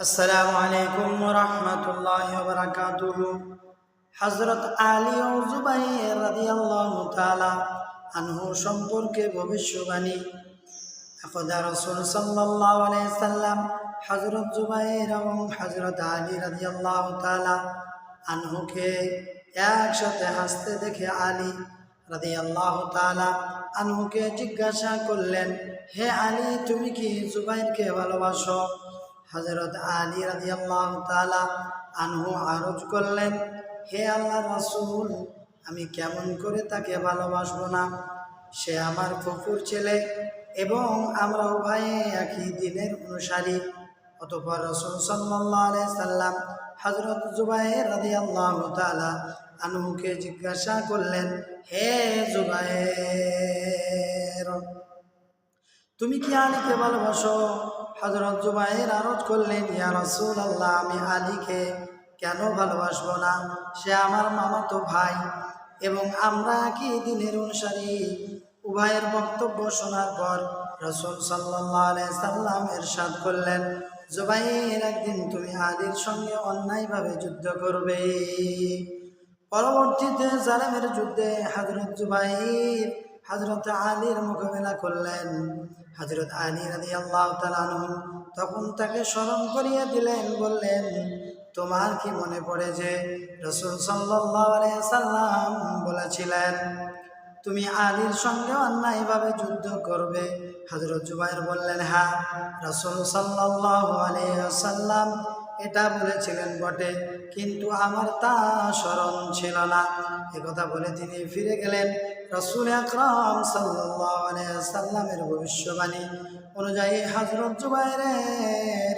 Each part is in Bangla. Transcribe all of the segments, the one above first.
আসসালামু আলাইকুম ওয়া রাহমাতুল্লাহি ওয়া বারাকাতুহু। হযরত আলী ও যুবাইর রাদিয়াল্লাহু তাআলা আনহু সম্পর্কে ভবিষ্যবাণী। একদা রাসূল সাল্লাল্লাহু আলাইহি সাল্লাম হযরত যুবাইর এবং হযরত আলী রাদিয়াল্লাহু তাআলা আনহুকে একসাথে হাসতে দেখে আলী রাদিয়াল্লাহু তাআলা আনহুকে জিজ্ঞাসা করলেন, হে আলী, তুমি কি যুবাইরকে ভালোবাসো? হযরত আলী রাদিয়াল্লাহু তাআলা আনহু আরজ করলেন, হে আল্লাহর রাসূল, আমি কেমন করে তাকে ভালোবাসবো না? সে আমার ফুফুর ছেলে এবং আমরা উভয়ে একই দ্বীনের অনুসারী। অতঃপর রাসূল সাল্লাল্লাহু আলাইহি সাল্লাম হযরত যুবাইর রাদিয়াল্লাহু তাআলা আনহুকে জিজ্ঞাসা করলেন, হে যুবাইর, তুমি কি আলীকে ভালোবাসো? হযরত যুবাইর আরজ করলেন, ইয়া রাসূলুল্লাহ, আমি আলীকে কেন ভালোবাসবো না? সে আমার মামাতো ভাই এবং আমরা কি দ্বীনের অনুসারী। উভয়ের বক্তব্য শোনার পর রাসূল সাল্লাল্লাহু আলাইহি সাল্লাম ইরশাদ করলেন, যুবাইর, একদিন তুমি আলীর সঙ্গে অন্যায়ভাবে যুদ্ধ করবে। পরবর্তীতে জালেমের যুদ্ধে হযরত যুবাইর হযরত আলীর মোকাবেলা করলেন। হযরত আলী রাদিয়াল্লাহু তাআলা আনহু তখন তাকে স্মরণ করিয়ে দিলেন, বললেন, তোমার কি মনে পড়ে যে রাসূল সাল্লাল্লাহু আলাইহি সাল্লাম বলেছিলেন তুমি আলীর সঙ্গে অন্যায়ভাবে যুদ্ধ করবে? হযরত যুবাইর বললেন, হ্যাঁ, রাসূল সাল্লাল্লাহু আলাইহি সাল্লাম এটা বলেছিলেন বটে, কিন্তু আমার তা স্মরণ ছিল না। একথা বলে তিনি ফিরে গেলেন। রাসূল আকরাম সাল্লাল্লাহু আলাইহি সাল্লামের ভবিষ্যবাণী অনুযায়ী হযরত যুবাইরের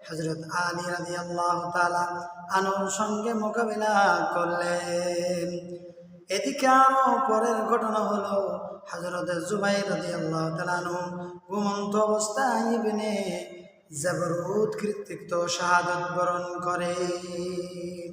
হযরত আলী রাদিয়াল্লাহু তাআলা আনহুর সঙ্গে মোকাবিলা করলেন। এদিকে আরো পরের ঘটনা হলো, হযরত যুবাইর রাদিয়াল্লাহু তাআলা আনহু ঘুমন্ত অবস্থায় ইবনে জাবরুদ কর্তৃক শাহাদাত বরণ করেন।